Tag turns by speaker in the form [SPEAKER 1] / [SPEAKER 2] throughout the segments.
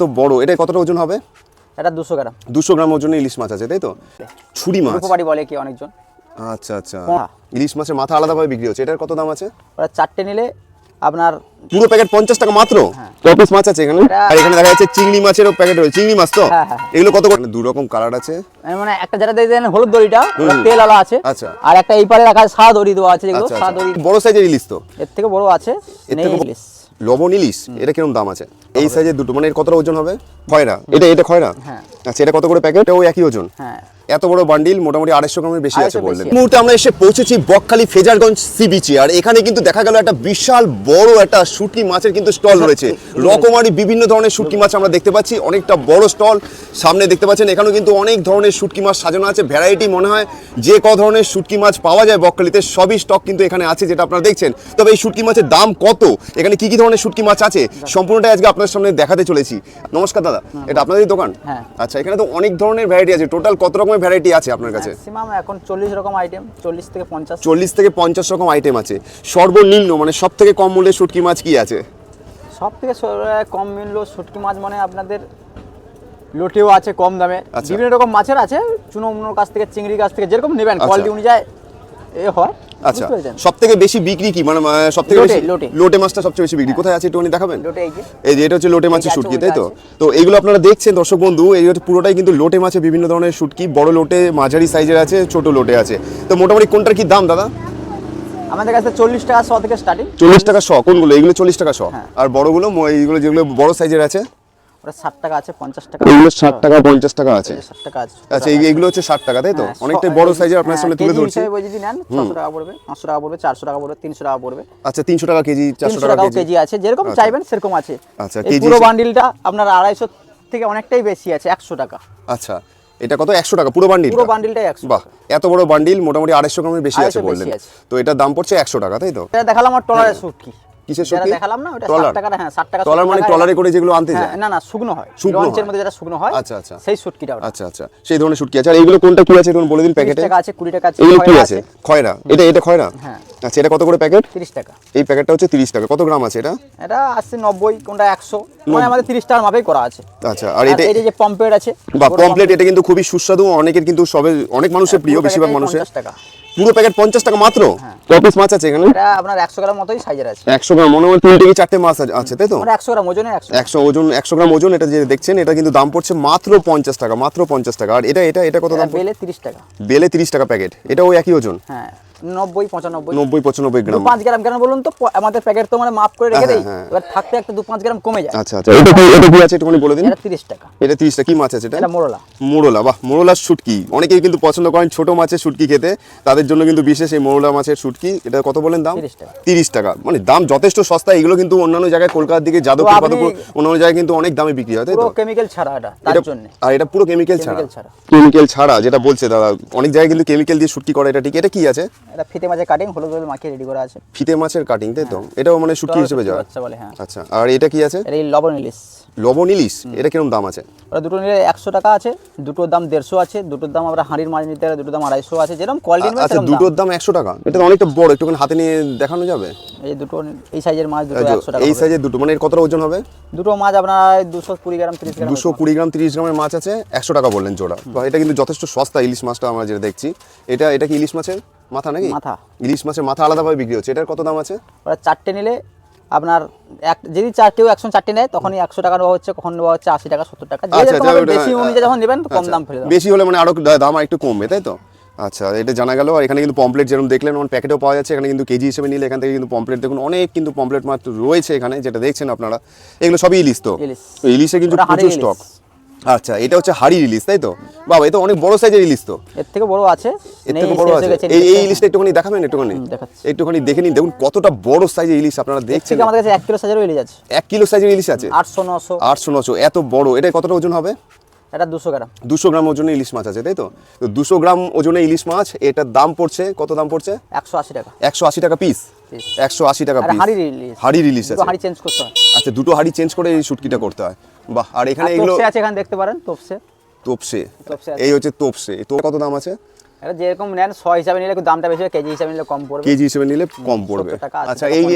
[SPEAKER 1] তো বড়, এটা কতটা ওজন হবে?
[SPEAKER 2] এটা 200 গ্রাম।
[SPEAKER 1] 200 গ্রাম ওজনের ইলিশ মাছ আছে, তাই তো? ছুরি মাছ
[SPEAKER 2] রূপবাড়ি বলে কি অনেকজন।
[SPEAKER 1] আচ্ছা আচ্ছা, ইলিশ মাছের মাথা আলাদাভাবে বিক্রি হচ্ছে। এটার কত দাম আছে?
[SPEAKER 2] ওটা 4টে নিলে আপনার
[SPEAKER 1] পুরো প্যাকেট 50 টাকা মাত্র। কত পিস মাছ আছে এখানে? আর এখানে দেখা যাচ্ছে চিংড়ি মাছেরও প্যাকেট রয়েছে। চিংড়ি মাছ তো? এগুলো কত করে? দু রকম কালার আছে।
[SPEAKER 2] মানে একটা যেটা দেখেন হলুদ দড়িটা, ওটা তেল আলা আছে।
[SPEAKER 1] আচ্ছা।
[SPEAKER 2] আর একটা এই পারে রাখা সাদা দড়ি দেওয়া আছে, যেগুলো সাদা দড়ি।
[SPEAKER 1] বড় সাইজের ইলিশ তো?
[SPEAKER 2] এর থেকে বড় আছে নেই ইলিশ।
[SPEAKER 1] লবণ ইলিশ, এটা কিরকম দাম আছে? এই সাইজের দুটো, মানে এর কতটা ওজন হবে? খয়রা, এটা খয়রা?
[SPEAKER 2] হ্যাঁ।
[SPEAKER 1] আচ্ছা, এটা কত করে প্যাকেট? ওই একই ওজন?
[SPEAKER 2] হ্যাঁ।
[SPEAKER 1] এত বড় বান্ডিল মোটামুটি 250 গ্রামের বেশি আছে বললেন। এই মুহূর্তে আমরা এসে পৌঁছেছি বকখালি ফেজারগঞ্জ সি বিচে। আর এখানে কিন্তু দেখা গেল একটা বিশাল বড় একটা শুটকি মাছের কিন্তু স্টল রয়েছে। রকমারি বিভিন্ন ধরনের শুটকি মাছ আমরা দেখতে পাচ্ছি, অনেকটা বড় স্টল। সামনে দেখতে পাচ্ছেন এখানেও কিন্তু অনেক ধরনের শুটকি মাছ সাজানো আছে। ভ্যারাইটি মনে হয় যে ক ধরনের শুটকি মাছ পাওয়া যায় বকখালিতে সবই স্টক কিন্তু এখানে আছে, যেটা আপনারা দেখছেন। তবে এই শুটকি মাছের দাম কত, এখানে কি কি ধরনের শুটকি মাছ আছে, সম্পূর্ণটাই আজকে আপনার সামনে দেখাতে চলেছি। নমস্কার দাদা, এটা আপনাদের দোকান?
[SPEAKER 2] হ্যাঁ।
[SPEAKER 1] আচ্ছা, এখানে তো অনেক ধরনের ভ্যারাইটি আছে। টোটাল কত রকমের ভ্যারাইটি আছে আপনার কাছে?
[SPEAKER 2] ম্যাক্সিমাম এখন 40 রকম আইটেম, 40 থেকে 50।
[SPEAKER 1] 40 থেকে 50 রকম আইটেম আছে। সর্বনিম্ন মানে সবথেকে কম মূল্যের শুটকি মাছ কি আছে?
[SPEAKER 2] সবথেকে কম মূল্য শুটকি মাছ মানে আপনাদের লোটেও আছে কম দামে। বিভিন্ন রকম মাছের আছে, চুনোর কাছ থেকে চিংড়ির কাছ থেকে যেরকম নেবেন কোয়ালিটি অনুযায়ী এ হয়।
[SPEAKER 1] আচ্ছা, সবথেকে বেশি বিক্রি কি, মানে সবথেকে বেশি লোটে মাছটা সবচেয়ে বেশি বিক্রি। কোথায় আছে একটুখানি দেখাবেন? এই যে এটা হচ্ছে লোটে মাছের শুটকি, তাই তো? তো এইগুলো আপনারা দেখছেন দর্শক বন্ধু, এই হচ্ছে পুরোটাই কিন্তু লোটে মাছের বিভিন্ন ধরনের শুটকি। বড় লোটে, মাঝারি সাইজের আছে, ছোট লোটে আছে। তো মোটামুটি কোনটার কি দাম দাদা?
[SPEAKER 2] আমাদের কাছে 40 টাকা 100 থেকে স্টার্টিং।
[SPEAKER 1] 40 টাকা 100 কোনগুলো? এইগুলো 40 টাকা 100। আর বড়গুলো এইগুলো যেগুলো বড় সাইজের আছে?
[SPEAKER 2] ওটা 60 টাকা আছে, 50 টাকা।
[SPEAKER 1] এগুলো 60 টাকা 50 টাকা আছে।
[SPEAKER 2] 60 টাকা আছে।
[SPEAKER 1] আচ্ছা, এইগুলো হচ্ছে 60 টাকা, তাই তো? অনেকটাই বড় সাইজের আপনার সামনে তুলে ধরছি।
[SPEAKER 2] কেজি যদি নেন 600 টাকা পড়বে, 500 টাকা পড়বে, 400 টাকা পড়বে, 300 টাকা পড়বে।
[SPEAKER 1] আচ্ছা, 300 টাকা কেজি, 400 টাকা
[SPEAKER 2] কেজি আছে, যেরকম চাইবেন সেরকম আছে।
[SPEAKER 1] আচ্ছা,
[SPEAKER 2] এই পুরো বান্ডিলটা আপনার 250 থেকে অনেকটাই বেশি আছে, 100 টাকা।
[SPEAKER 1] আচ্ছা, এটা কত? 100 টাকা পুরো বান্ডিল?
[SPEAKER 2] পুরো বান্ডিলটাই 100।
[SPEAKER 1] বাহ, এত বড় বান্ডিল মোটামুটি 250 গ্রামের বেশি আছে বললেন। তো এটার দাম পড়ছে 100 টাকা, তাই তো?
[SPEAKER 2] এটা দেখালাম আমার ট্রলারের শুটকি।
[SPEAKER 1] কিসের শুটকি?
[SPEAKER 2] দেখালাম না, ওটা 60 টাকা। হ্যাঁ, 60 টাকা।
[SPEAKER 1] ট্রলার মানে ট্রলারে করে যেগুলো আনতে যায়?
[SPEAKER 2] না না, শুকনো হয়, লঞ্চের মধ্যে যেটা শুকনো হয়। আচ্ছা আচ্ছা, সেই শুটকিটা।
[SPEAKER 1] আচ্ছা আচ্ছা, সেই ধরনের শুটকি আছে। আর এইগুলো কোনটা কি আছে একটু বলে দিন প্যাকেটে?
[SPEAKER 2] 30 টাকা আছে, 20 টাকা আছে।
[SPEAKER 1] এগুলো কি আছে? খয়রা, এটা খয়রা?
[SPEAKER 2] হ্যাঁ।
[SPEAKER 1] আচ্ছা, এটা কত করে প্যাকেট?
[SPEAKER 2] 30 টাকা।
[SPEAKER 1] এই প্যাকেটটা হচ্ছে 30 টাকা। কত গ্রাম আছে এটা?
[SPEAKER 2] এটা আছে 90, কোনটা 100, মানে আমাদের 30 টাকার মাপেই করা আছে।
[SPEAKER 1] আচ্ছা, আর এটা
[SPEAKER 2] এই যে পমফ্রেট আছে।
[SPEAKER 1] বা পমফ্রেট, এটা কিন্তু খুবই সুস্বাদু, অনেকের কিন্তু অনেক মানুষের প্রিয়, বেশিরভাগ মানুষের।
[SPEAKER 2] 50 টাকা
[SPEAKER 1] পুরো প্যাকেট 50 টাকা মাত্র। কত পিস মাছ আছে এখানে?
[SPEAKER 2] এটা আপনার 100 গ্রাম মতোই সাইজের আছে।
[SPEAKER 1] 100 গ্রাম মনে হয় 3 থেকে 4টে মাছ আছে, তাই তো?
[SPEAKER 2] মানে 100 গ্রাম ওজনে
[SPEAKER 1] 100 ওজন, 100 গ্রাম ওজন। এটা যে দেখছেন এটা কিন্তু দাম পড়ছে মাত্র 50 টাকা, মাত্র 50 টাকা। আর এটা কত দাম?
[SPEAKER 2] বেলে 30 টাকা।
[SPEAKER 1] বেলে 30 টাকা প্যাকেট। এটাও একই ওজন?
[SPEAKER 2] হ্যাঁ, 90 95
[SPEAKER 1] 95 গ্রাম।
[SPEAKER 2] 5 গ্রাম কেন বলুন তো, আমাদের প্যাকেট তো মানে মাপ করে রেখে দেই, এবার থাকতে একটা 2-5 গ্রাম কমে যায়।
[SPEAKER 1] আচ্ছা আচ্ছা, এটা কি আছে একটু বলে দিন?
[SPEAKER 2] এটা 30 টাকা।
[SPEAKER 1] এটা 30 টাকা। কি মাছ আছে এটা?
[SPEAKER 2] এটা মোরলা।
[SPEAKER 1] মোরলা, বাহ, মোরলার শুটকি অনেকেই কিন্তু পছন্দ করেন ছোট মাছের শুটকি খেতে, তাদের জন্য কিন্তু বিশেষ এই মোরলা মাছের শুটকি। এটা কত বলেন দাম?
[SPEAKER 2] 30 টাকা।
[SPEAKER 1] 30 টাকা, মানে দাম যথেষ্ট সস্তা। এগুলো কিন্তু অন্যান্য জায়গায় কলকাতার দিকে যাদবপুর পাদপুর অন্যান্য জায়গায় কিন্তু অনেক দামে বিক্রি হয়, তাই তো?
[SPEAKER 2] পুরো কেমিক্যাল ছাড়া এটা, তার জন্য।
[SPEAKER 1] আর এটা পুরো কেমিক্যাল ছাড়া যেটা বলছে দাদা, অনেক জায়গায় কিন্তু কেমিক্যাল দিয়ে শুটকি করে। এটা ঠিক? এটা কি আছে?
[SPEAKER 2] এটা ফিতে মাছের কাটিং, হলুদ মাখিয়ে রেডি করা আছে।
[SPEAKER 1] ফিতে মাছের কাটিং, তাই তো? এটাও মানে শুটকি হিসেবে যায়? আচ্ছা, আর এটা কি আছে?
[SPEAKER 2] এটা লবণ ইলিশ।
[SPEAKER 1] লবণ ইলিশ, এটা কিরকম দাম আছে?
[SPEAKER 2] ওটা দুটো নিলে 100 টাকা আছে, দুটোর দাম 150 আছে, দুটোর দাম আমরা হাঁড়ির মাছ নিতে গেলে দুটোর দাম 250 আছে, যেরকম কোয়ালিটি নেবেন।
[SPEAKER 1] আচ্ছা, দুটোর দাম 100 টাকা। এটা তো অনেকটা বড়, একটুখানি হাতে নিয়ে দেখানো যাবে?
[SPEAKER 2] এই দুটো, এই সাইজের মাছ দুটো 100 টাকা।
[SPEAKER 1] এই সাইজের দুটো, মানে এর কতটা ওজন হবে?
[SPEAKER 2] দুটো মাছ আপনার 220 গ্রাম 30 গ্রাম।
[SPEAKER 1] 220 গ্রাম 30 গ্রামের মাছ আছে, 100 টাকা বললেন জোড়া। তো এটা কিন্তু যথেষ্ট সস্তা ইলিশ মাছটা আমরা যেটা দেখছি। এটা কি ইলিশ মাছের মাথা নাকি?
[SPEAKER 2] মাথা।
[SPEAKER 1] ইলিশ মাছের মাথা আলাদাভাবে বিক্রি হচ্ছে। এটার কত দাম আছে?
[SPEAKER 2] ওটা 4টে নিলে আপনার যদি কেউ 104টে নেয় তখনই 100 টাকা নেওয়া হচ্ছে, কখন নেওয়া হচ্ছে 80 টাকা 70 টাকা। বেশি অনুযায়ী যখন নেবেন কম দাম ফেলে দেবেন।
[SPEAKER 1] বেশি হলে মানে আরো দাম একটু কমবে, তাই তো? আচ্ছা, এটা জানা গেল। আর এখানে কিন্তু পমফ্রেট যেরকম দেখলেন প্যাকেটেও পাওয়া যাচ্ছে। এখানে কিন্তু কেজি হিসেবে নিলে এখান থেকে কিন্তু পমফ্রেট দেখুন অনেক কিন্তু পমফ্রেট মাছ রয়েছে এখানে, যেটা দেখছেন আপনারা। এগুলো সবই ইলিশ তো? ইলিশে কিন্তু প্রচুর স্টক। আচ্ছা, এটা হচ্ছে হাড়ি ইলিশ, তাই তো? বাবা, এটা অনেক বড় সাইজের ইলিশ তো?
[SPEAKER 2] এর থেকে বড় আছে।
[SPEAKER 1] এই ইলিশটা একটুখানি দেখাবেন? একটুখানি দেখে নিন, দেখুন কতটা বড় সাইজের ইলিশ আপনারা দেখছেন।
[SPEAKER 2] আমাদের কাছে 1 কিলো সাইজের ইলিশ আছে।
[SPEAKER 1] 1 কিলো সাইজের ইলিশ আছে?
[SPEAKER 2] 800
[SPEAKER 1] 900 এত বড়। এটা কতটা ওজন হবে?
[SPEAKER 2] এটা 200 গ্রাম।
[SPEAKER 1] 200 গ্রাম ওজনের ইলিশ মাছ আছে, তাই তো? 200 গ্রাম ওজনের ইলিশ মাছ, এটার দাম পড়ছে কত? দাম পড়ছে
[SPEAKER 2] 180 টাকা।
[SPEAKER 1] 180 টাকা পিস। 180 টাকা পিস।
[SPEAKER 2] হাড়ি
[SPEAKER 1] ইলিশ আছে।
[SPEAKER 2] হাড়ি চেঞ্জ করতে হয়।
[SPEAKER 1] আচ্ছা, দুটো হাড়ি চেঞ্জ করে এই শুটকিটা করতে হয়। বাহ। আর এখানে এগুলো
[SPEAKER 2] আছে, এখানে দেখতে পারেন তোপসে।
[SPEAKER 1] এই হচ্ছে তোপসে। তো কত দাম আছে?
[SPEAKER 2] এটা যেরকম নেন 100 হিসাবে নিলে দামটা বেশি হবে, কেজি হিসাবে নিলে কম পড়বে।
[SPEAKER 1] কেজি হিসাবে নিলে কম পড়বে। আচ্ছা,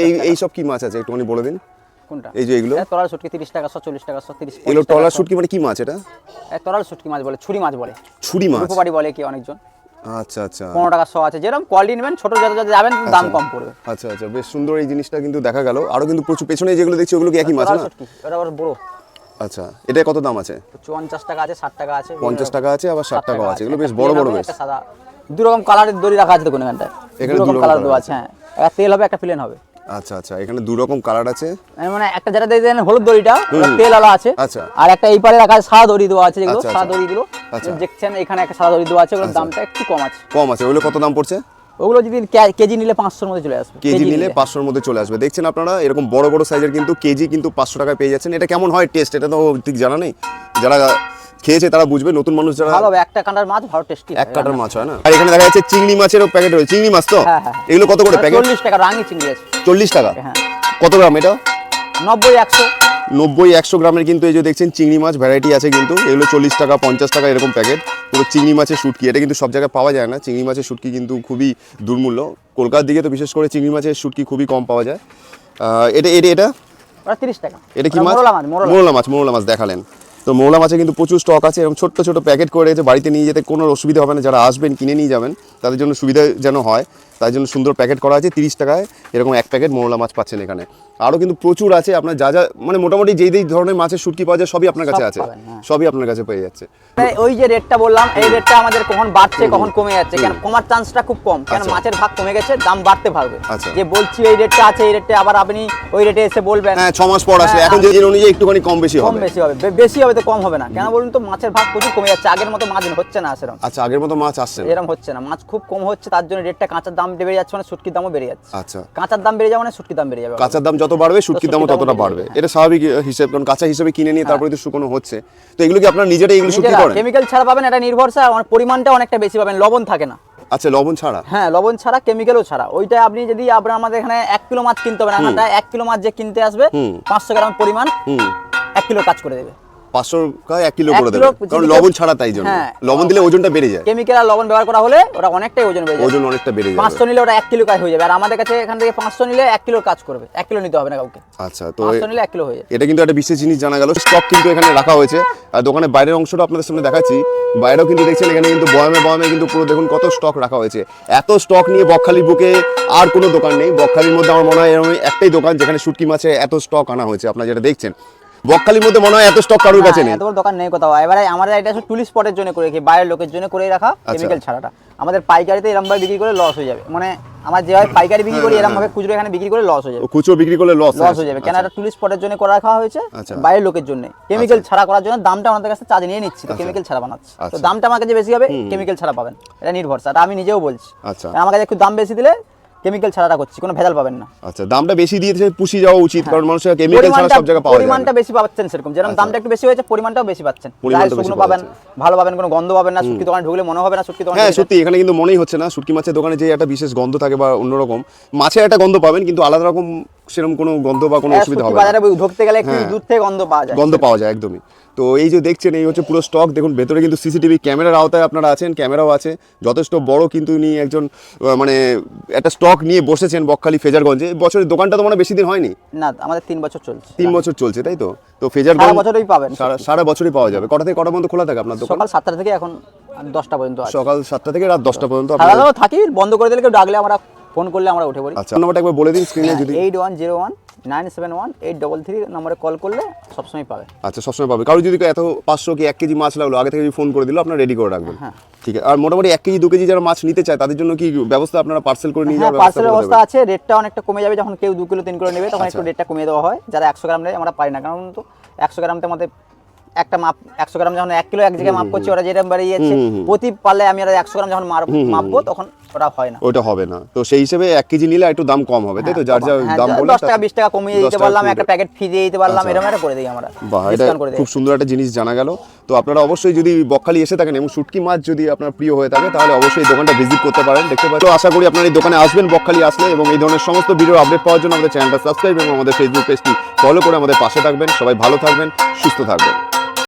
[SPEAKER 1] এই সব কি মাছ আছে একটুখানি বলে দিন।
[SPEAKER 2] কোনটা?
[SPEAKER 1] এই যে এগুলো
[SPEAKER 2] তরাল শুটকি 30 টাকা 40 টাকা 30।
[SPEAKER 1] এগুলো ট্রলার শুটকি মানে কি মাছ এটা?
[SPEAKER 2] তরাল শুটকি মাছ বলে, ছুরি মাছ বলে,
[SPEAKER 1] ছুরি মাছ
[SPEAKER 2] রূপবাড়ি বলে কি অনেকজন।
[SPEAKER 1] আচ্ছা আচ্ছা
[SPEAKER 2] 15 টাকা 100 আছে, যেরকম কোয়ালিটি নেবেন ছোট যত যত যাবেন দাম কম পড়বে।
[SPEAKER 1] আচ্ছা আচ্ছা, বেশ সুন্দর এই জিনিসটা কিন্তু দেখা গেল। আরো কিন্তু প্রচুর পেছনে যেগুলো দেখছি ওগুলো কি একই মাছ না?
[SPEAKER 2] এটা আবার বড়।
[SPEAKER 1] আচ্ছা, এটা কত দাম আছে?
[SPEAKER 2] 50 টাকা আছে, 60 টাকা আছে,
[SPEAKER 1] 50 টাকা আছে, আবার 60 টাকা আছে। এগুলো বেশ বড় বড় বেশ।
[SPEAKER 2] সাদা দু রকম কালারের দড়ি রাখা আছে দেখুন এখানটায়,
[SPEAKER 1] এখানে
[SPEAKER 2] দু রকম কালার দেওয়া আছে। হ্যাঁ, একটা তেল হবে একটা প্লেন হবে।
[SPEAKER 1] আচ্ছা আচ্ছা, এখানে দু রকম কালার আছে,
[SPEAKER 2] মানে একটা যেটা দেখেন হলুদ দড়িটা ওটা তেল আলা আছে।
[SPEAKER 1] আচ্ছা,
[SPEAKER 2] আর একটা এই পারে রাখা আছে সাদা দড়ি দেওয়া আছে, যেগুলো সাদা দড়িগুলো দেখছেন এখানে একটা সাদা দড়ি দেওয়া আছে, ওগুলোর দামটা একটু কম আছে।
[SPEAKER 1] কম আছে। ওগুলো কত দাম পড়ছে?
[SPEAKER 2] ওগুলো যদি কেজি নিলে 500 এর মধ্যে চলে আসবে।
[SPEAKER 1] কেজি নিলে 500 এর মধ্যে চলে আসবে। দেখছেন আপনারা এরকম বড় বড় সাইজের কিন্তু কেজি কিন্তু 500 টাকায় পেয়ে যাচ্ছেন। এটা কেমন হয় টেস্ট এটা তো ঠিক জানা নেই, যারা খেয়েছে তারা বুঝবে, নতুন মানুষ যারা।
[SPEAKER 2] ভালো হবে, একটা কাঁটার মাছ ভালো টেস্টি,
[SPEAKER 1] এক কাঁটার মাছ হয় না। আর এখানে দেখা যাচ্ছে চিংড়ি মাছেরও প্যাকেট রয়েছে। চিংড়ি মাছ তো এগুলো কত করে প্যাকেট?
[SPEAKER 2] 40 টাকা রাঙি চিংড়ি আছে।
[SPEAKER 1] 40 টাকা?
[SPEAKER 2] হ্যাঁ।
[SPEAKER 1] কত গ্রাম এটা?
[SPEAKER 2] 90 100
[SPEAKER 1] গ্রামের কিন্তু এই যে দেখছেন চিংড়ি মাছ ভ্যারাইটি আছে কিন্তু, এগুলো 40 টাকা 50 টাকা এরকম প্যাকেট। পুরো চিংড়ি মাছের শুটকি, এটা কিন্তু সব জায়গায় পাওয়া যায় না। চিংড়ি মাছের শুটকি কিন্তু খুবই দুর্মূল্য। কলকাতার দিকে তো বিশেষ করে চিংড়ি মাছের শুটকি খুবই কম পাওয়া যায়। এটা এটা এটা
[SPEAKER 2] 30 টাকা।
[SPEAKER 1] এটা কি মাছ? মোরলা মাছ দেখালেন তো। মোরলা মাছে কিন্তু প্রচুর স্টক আছে, এরকম ছোট্ট ছোট প্যাকেট করে রেখেছে, বাড়িতে নিয়ে যেতে কোনো অসুবিধা হবে না। যারা আসবেন কিনে নিয়ে যাবেন তাদের জন্য সুবিধা যেন হয়, তার জন্য সুন্দর প্যাকেট করা আছে। 30 টাকায় এরকম এক প্যাকেট মোরলা মাছ পাচ্ছেন এখানে। আরও কিন্তু প্রচুর আছে, আপনার যা যা মানে মোটামুটি যেই ধরনের মাছের শুটকি পাওয়া যায় সবই আপনার কাছে আছে, সবই আপনার কাছে পেয়ে যাচ্ছে।
[SPEAKER 2] ওই যে রেটটা বললাম, এই রেটটা আমাদের কখন বাড়ছে কখন কমে যাচ্ছে, কেন কমার চান্সটা খুব কম, কারণ মাছের ভাগ কমে গেছে, দাম বাড়তে পারবে। যে বলছি এই রেটটা আছে, এই রেটে আবার আপনি ওই রেটে এসে বলবেন।
[SPEAKER 1] হ্যাঁ, 6 মাস পর আসলে এখন যে অনুযায়ী একটুখানি কম বেশি হবে,
[SPEAKER 2] বেশি হবে তো কম হবে না কেন বলুন তো? মাছের ভাগ প্রচুর কমে যাচ্ছে, আগের মতো মাছ হচ্ছে না সেরকম।
[SPEAKER 1] আচ্ছা, আগের মতো মাছ আসছে
[SPEAKER 2] এরকম হচ্ছে না, মাছ খুব কম হচ্ছে, তার জন্য রেটটা কাঁচার দাম বেড়ে যাচ্ছে, মানে শুটকির দামও বেড়ে যাচ্ছে।
[SPEAKER 1] আচ্ছা,
[SPEAKER 2] কাঁচার দাম বেড়ে যাবে মানে শুটকির দাম বেড়ে যাবে।
[SPEAKER 1] কাঁচার দাম যত বাড়বে শুটকির দামও ততটা বাড়বে, এটা স্বাভাবিক হিসেব, কারণ কাঁচা হিসেবে কিনে নিয়ে তারপরে তো শুকনো হচ্ছে। তো এগুলো কি আপনারা নিজেরাই এগুলো শুটকি করেন?
[SPEAKER 2] কেমিক্যাল ছাড়া পাবেন, এটা নির্ভরশীল, আর পরিমাণটা অনেকটা বেশি পাবেন, লবণ থাকে না।
[SPEAKER 1] আচ্ছা, লবণ ছাড়া?
[SPEAKER 2] হ্যাঁ, লবণ ছাড়া, কেমিক্যালও ছাড়া। ওইটা আপনি যদি আপনার আমাদের এখানে 1 কিলো মাছ কিনতে হবে না, 1 কিলো মাছ যে কিনতে আসবে 500 গ্রাম পরিমাণ 1 কিলো কাজ করে দেবে।
[SPEAKER 1] 500 টাকা 1 কিলো করে দেবে, কারণ লবণ ছাড়া, তাই জন্য। লবণ দিলে ওজনটা বেড়ে যায়।
[SPEAKER 2] কেমিক্যাল আর লবণ ব্যবহার করা হলে ওটা অনেকটাই ওজন বেড়ে যায়,
[SPEAKER 1] ওজন অনেকটা বেড়ে যায়।
[SPEAKER 2] 500 নিলে ওটা 1 কিলো কাজ হয়ে যাবে, আর আমাদের কাছে এখান থেকে 500 নিলে 1 কিলোর কাজ করবে। 1 কিলো নিতে হবে না কাউকে।
[SPEAKER 1] আচ্ছা, তো
[SPEAKER 2] 500 নিলে 1 কিলো হয়ে যায়।
[SPEAKER 1] এটা কিন্তু একটা বিশেষ জিনিস জানা গেল। স্টক কিন্তু এখানে রাখা হয়েছে, আর দোকানের বাইরের অংশটা আপনাদের সামনে দেখাচ্ছি। বাইরেও কিন্তু দেখছেন এখানে কিন্তু বয়ামে কিন্তু পুরো দেখুন কত স্টক রাখা হয়েছে। এত স্টক নিয়ে বকখালির বুকে আর কোনো দোকান নেই। বকখালির মধ্যে আমার মনে হয় এরকম একটাই দোকান যেখানে শুটকি মাছে এত স্টক আনা হয়েছে। আপনারা যেটা দেখছেন বকখালির মধ্যে মনে হয় এত স্টক কারোর কাছে নেই,
[SPEAKER 2] এত বড় দোকান নেই কোথাও। এবারে আমাদের এটা টুরিস্ট স্পটের জন্য করে রাখি, বাইরের লোকের জন্য করে রাখা, কেমিক্যাল ছাড়াটা। আমাদের পাইকারিতে এরকম ভাবে বিক্রি করে লস হয়ে যাবে, মানে আমার যেভাবে পাইকারি বিক্রি করি এরকম ভাবে খুচরো এখানে বিক্রি করে লস হয়ে যাবে।
[SPEAKER 1] খুচরো বিক্রি করলে লস
[SPEAKER 2] হয়ে যাবে, কেন এটা টুরিস্ট স্পটের জন্য করে রাখা হয়েছে, বাইরের লোকের জন্য। কেমিক্যাল ছাড়া করার জন্য দামটা আমাদের কাছে চার্জ নিয়ে নিচ্ছি, তো কেমিক্যাল ছাড়া বানাচ্ছি, তো দামটা আমার কাছে বেশি হবে, কেমিক্যাল ছাড়া পাবেন। এটা নির্ভরশীল, এটা আমি নিজেও বলছি। আমার কাছে একটু দাম বেশি দিলে কেমিক্যাল ছাড়াটা করছি, কোনো ভেজাল পাবেন না।
[SPEAKER 1] আচ্ছা, দামটা বেশি দিয়ে পুষি যাওয়া উচিত, কারণ মানুষের কেমিক্যাল ছাড়া সব জায়গায় পাওয়া যায়।
[SPEAKER 2] পরিমাণটা বেশি পাচ্ছেন সেরকম, যেরকম দামটা একটু বেশি হয়েছে পরিমাণটাও বেশি পাচ্ছেন। শুকনো পাবেন, ভালো পাবেন, কোনো গন্ধ পাবেন না। শুটকি দোকানে ঢুকলে মনে হবে না শুটকি দোকানে।
[SPEAKER 1] হ্যাঁ, সত্যি এখানে কিন্তু মনেই হচ্ছে না শুটকি মাছের দোকানে যে একটা বিশেষ গন্ধ থাকে বা অন্যরকম। মাছের একটা গন্ধ পাবেন, কিন্তু আলাদা রকম সেরকম কোনো গন্ধ বা কোনো অসুবিধা হবে না।
[SPEAKER 2] বাজারে ঢুকতে গেলে একটু দূর থেকে গন্ধ পাওয়া যায় একদমই।
[SPEAKER 1] তো এই যে দেখছেন এই হচ্ছে পুরো স্টক। দেখুন ভেতরে কিন্তু সিসিটিভি ক্যামেরার আওতায় আপনারা আছেন, ক্যামেরাও আছে যথেষ্ট বড়, কিন্তু উনি একজন মানে একটা স্টক নিয়ে বসেছেন বকখালি ফেজারগঞ্জে। বছরের দোকানটা তো মানে বেশি দিন হয়নি
[SPEAKER 2] না, আমাদের 3 বছর চলছে।
[SPEAKER 1] 3 বছর চলছে, তাই তো? তো ফেজারগঞ্জ
[SPEAKER 2] সারা বছরই পাবেন,
[SPEAKER 1] সারা বছরই পাওয়া যাবে। কটা থেকে কটা পর্যন্ত খোলা থাকে আপনার দোকান?
[SPEAKER 2] সকাল 7টা থেকে এখন 10টা পর্যন্ত আছে।
[SPEAKER 1] সকাল 7টা থেকে রাত 10টা পর্যন্ত
[SPEAKER 2] আপনারা থাকি, বন্ধ করে দিলে কেউ ডাকলে আমরা ফোন করলে আমরা উঠে পড়ি।
[SPEAKER 1] আচ্ছা, নাম্বারটা একবার বলে দিন স্ক্রিনে। যদি
[SPEAKER 2] 8101971833 নম্বরে কল করলে সবসময় পাবে।
[SPEAKER 1] আচ্ছা, সবসময় পাবে। কারো যদি এত 500 কি 1 কেজি মাছ লাগলো, আগে থেকে ফোন করে দিল, আপনারা রেডি করে রাখবেন।
[SPEAKER 2] হ্যাঁ,
[SPEAKER 1] ঠিক আছে। আর মোটামুটি 1 কেজি 2 কেজি যারা মাছ নিতে চায় তাদের জন্য কি ব্যবস্থা, আপনারা পার্সেল করে নিয়ে যাবেন?
[SPEAKER 2] পার্সেলের ব্যবস্থা আছে, রেটটা অনেকটা কমে যাবে। যখন কেউ 2 কিলো 3 কিলো নেবে তখন একটু রেটটা কমিয়ে দেওয়া হয়। যারা 100 গ্রাম নেয় আমরা পাই না, কারণ তো 100 গ্রামতে আমাদের একটা মাপ 100 গ্রাম যখন 1 কিলো এক জায়গায় মাপ করছি, ওরা যেরকম বাড়িয়েছে প্রতি পারলে আমি 100 গ্রাম যখন মাপবো তখন ওটা হয় না,
[SPEAKER 1] ওটা হবে না। তো সেই হিসেবে 1 কেজি নিলে একটু দাম কম হবে, তাই তো? যার যা দাম বলে
[SPEAKER 2] 10 টাকা 20 টাকা কমিয়ে দিতে পারলাম, একটা প্যাকেট ফ্রি দিয়ে দিতে পারলাম, এরকম একটা করে দিই আমরা।
[SPEAKER 1] বাহ, এটা খুব সুন্দর একটা জিনিস জানা গেল। তো আপনারা অবশ্যই যদি বকখালি এসে থাকেন এবং শুটকি মাছ যদি আপনার প্রিয় হয়ে থাকে তাহলে অবশ্যই এই দোকানটা ভিজিট করতে পারেন, দেখতে পারেন। তো আশা করি আপনারা এই দোকানে আসবেন বকখালি আসলে, এবং এই ধরনের সমস্ত ভিডিও আপডেট পাওয়ার জন্য আমাদের চ্যানেলটা সাবস্ক্রাইব এবং আমাদের ফেসবুক পেজটি ফলো করে আমাদের পাশে থাকবেন। সবাই ভালো থাকবেন, সুস্থ থাকবেন।